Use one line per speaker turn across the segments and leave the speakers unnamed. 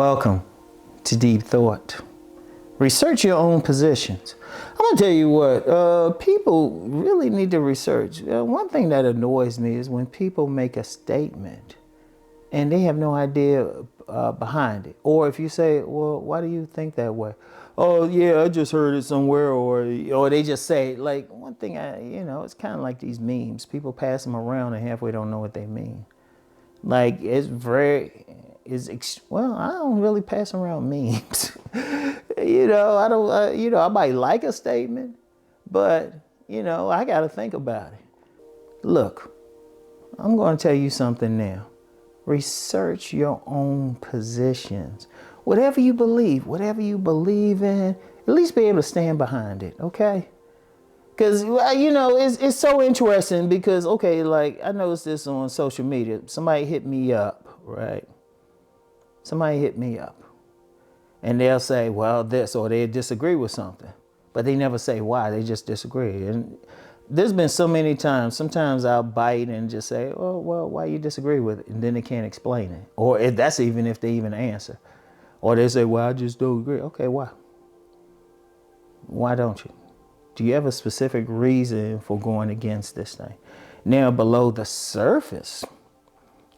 Welcome to Deep Thought. Research your own positions. I'm gonna tell you what, people really need to research. One thing that annoys me is when people make a statement and they have no idea behind it. Or if you say, well, why do you think that way? Oh yeah, I just heard it somewhere, or they just say, like, one thing it's kind of like these memes. People pass them around and halfway don't know what they mean. Like, well, I don't really pass around memes. I might like a statement, but, I got to think about it. Look, I'm going to tell you something now. Research your own positions. Whatever you believe in, at least be able to stand behind it, okay? Because, it's so interesting because, okay, like, I noticed this on social media. Somebody hit me up, right? Somebody hit me up. And they'll say, well, this, or they disagree with something. But they never say why, they just disagree. And there's been so many times, sometimes I'll bite and just say, oh, well, why you disagree with it? And then they can't explain it. Or that's even if they even answer. Or they say, well, I just don't agree. Okay, why? Why don't you? Do you have a specific reason for going against this thing? Now, below the surface,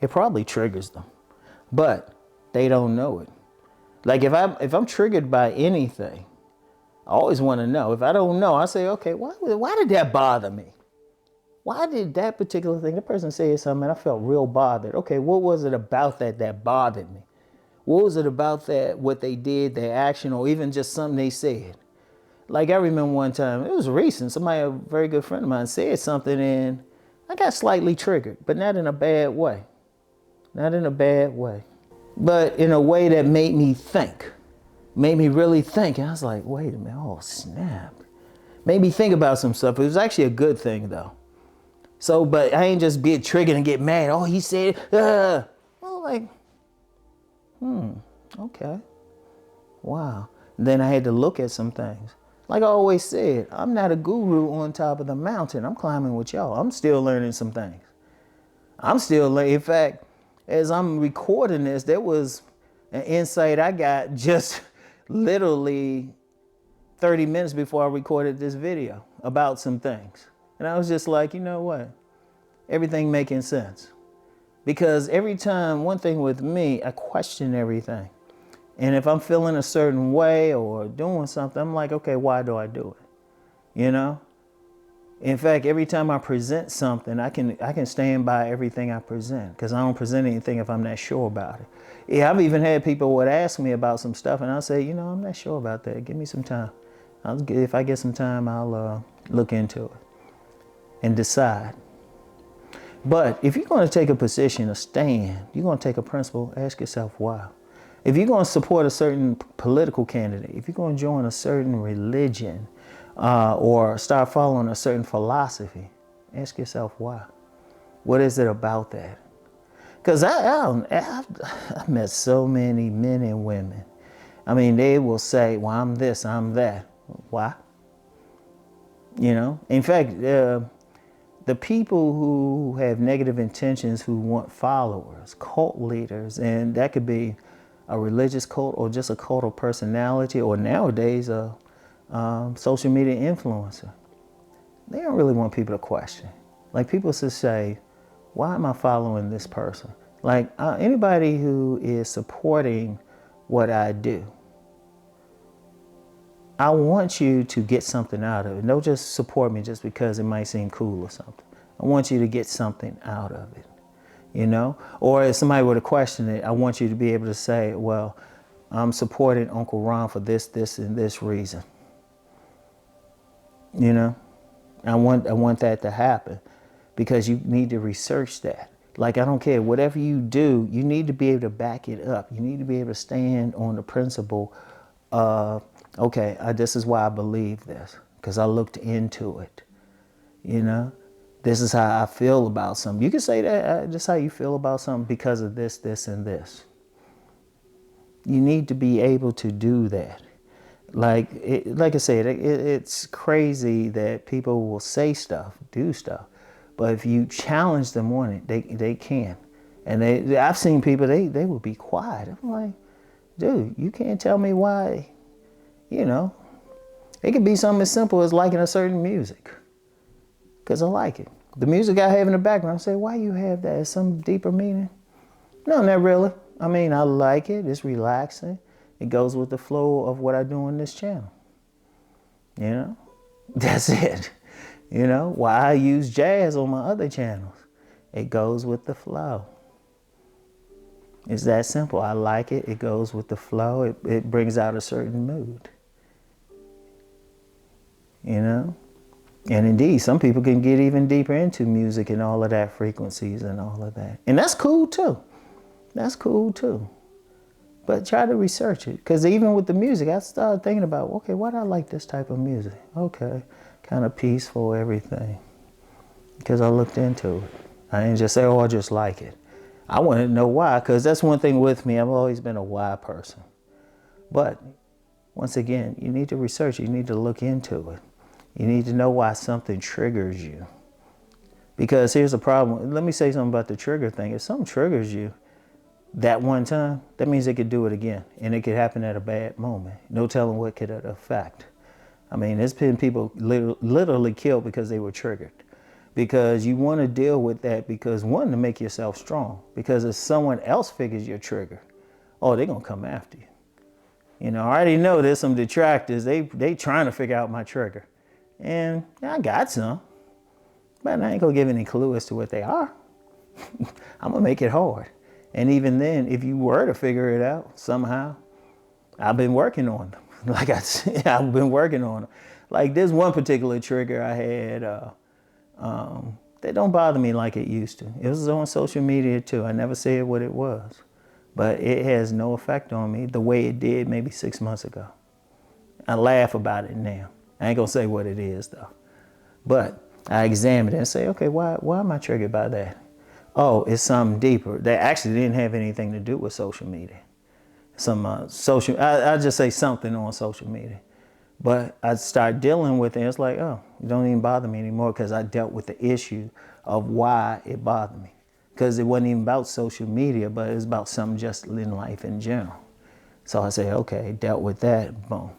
it probably triggers them, but they don't know it. Like if I'm triggered by anything, I always want to know. If I don't know, I say, okay, why did that bother me? Why did that particular thing, the person said something and I felt real bothered. Okay, what was it about that bothered me? What was it about that, what they did, their action, or even just something they said? Like I remember one time, it was recent, a very good friend of mine said something and I got slightly triggered, but not in a bad way. Not in a bad way. But in a way that made me really think. And I was like, wait a minute, oh snap. Made me think about some stuff. It was actually a good thing though. So, but I ain't just get triggered and get mad. Oh, he said, well, like, okay. Wow. And then I had to look at some things. Like I always said, I'm not a guru on top of the mountain. I'm climbing with y'all. I'm still learning some things. In fact, as I'm recording this, there was an insight I got just literally 30 minutes before I recorded this video about some things. And I was just like, you know what? Everything making sense. Because every time, one thing with me, I question everything. And if I'm feeling a certain way or doing something, I'm like, okay, why do I do it? In fact, every time I present something, I can stand by everything I present because I don't present anything if I'm not sure about it. Yeah, I've even had people would ask me about some stuff and I'll say, I'm not sure about that. Give me some time. If I get some time, I'll look into it and decide. But if you're going to take a position, a stand, you're going to take a principle, ask yourself why. If you're going to support a certain political candidate, if you're going to join a certain religion, or start following a certain philosophy, ask yourself why. What is it about that? Because I've met so many men and women. I mean, they will say, well, I'm this, I'm that. Why? In fact, the people who have negative intentions, who want followers, cult leaders, and that could be a religious cult or just a cult of personality, or nowadays a social media influencer. They don't really want people to question. Like people should say, why am I following this person? Like anybody who is supporting what I do, I want you to get something out of it. Don't just support me just because it might seem cool or something. I want you to get something out of it. Or if somebody were to question it, I want you to be able to say, well, I'm supporting Uncle Ron for this, and this reason. I want that to happen because you need to research that. Like, I don't care, whatever you do, you need to be able to back it up. You need to be able to stand on the principle of, okay, this is why I believe this, because I looked into it. This is how I feel about something. You can say that, just how you feel about something because of this, and this. You need to be able to do that. Like I said, it's crazy that people will say stuff, do stuff, but if you challenge them on it, they can. And I've seen people, they will be quiet. I'm like, dude, you can't tell me why, you know. It could be something as simple as liking a certain music. Because I like it. The music I have in the background, I say, why you have that? Is some deeper meaning? No, not really. I mean, I like it. It's relaxing. It goes with the flow of what I do on this channel. You know? That's it. You know? Why I use jazz on my other channels. It goes with the flow. It's that simple. I like it. It goes with the flow. It brings out a certain mood. You know? And indeed, some people can get even deeper into music and all of that, frequencies and all of that. And that's cool too. That's cool too. But try to research it. Because even with the music, I started thinking about, okay, why do I like this type of music? Okay, kind of peaceful, everything. Because I looked into it. I didn't just say, oh, I just like it. I wanted to know why, because that's one thing with me. I've always been a why person. But once again, you need to research it. You need to look into it. You need to know why something triggers you. Because here's the problem. Let me say something about the trigger thing. If something triggers you that one time, that means it could do it again. And it could happen at a bad moment. No telling what could it affect. I mean, there's been people literally killed because they were triggered. Because you want to deal with that because, one, to make yourself strong. Because if someone else figures your trigger, oh, they're going to come after you. You know, I already know there's some detractors. They trying to figure out my trigger. And I got some, but I ain't gonna give any clue as to what they are. I'm gonna make it hard. And even then, if you were to figure it out somehow, I've been working on them. Like I said, I've been working on them. Like this one particular trigger I had, that don't bother me like it used to. It was on social media too. I never said what it was, but it has no effect on me the way it did maybe 6 months ago. I laugh about it now. I ain't gonna say what it is though. But I examine it and say, okay, why am I triggered by that? Oh, it's something deeper that actually didn't have anything to do with social media. I just say something on social media. But I start dealing with it and it's like, oh, it don't even bother me anymore because I dealt with the issue of why it bothered me. Because it wasn't even about social media, but it was about something just in life in general. So I say, okay, dealt with that, boom.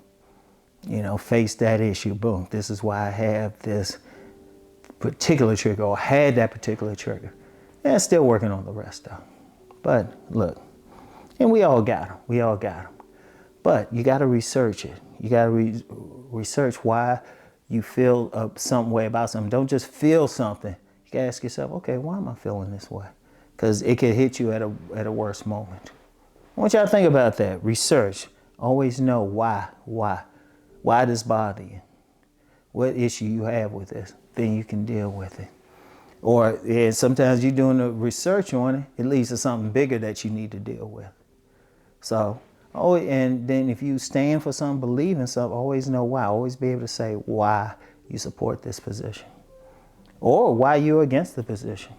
You know, face that issue, boom. This is why I have this particular trigger or had that particular trigger. And still working on the rest though. But look, and we all got them. We all got them. But you got to research it. You got to research why you feel some way about something. Don't just feel something. You got to ask yourself, okay, why am I feeling this way? Because it could hit you at a worse moment. I want y'all to think about that. Research. Always know why. Why does this bother you? What issue you have with this? Then you can deal with it. Or sometimes you're doing the research on it, it leads to something bigger that you need to deal with. So, and then if you stand for something, believe in something, always know why. Always be able to say why you support this position. Or why you're against the position.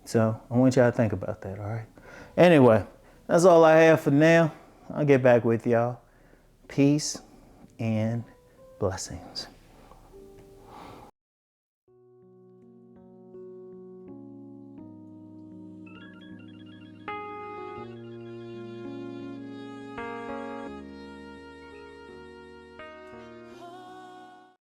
So I want y'all to think about that, all right? Anyway, that's all I have for now. I'll get back with y'all. Peace and blessings.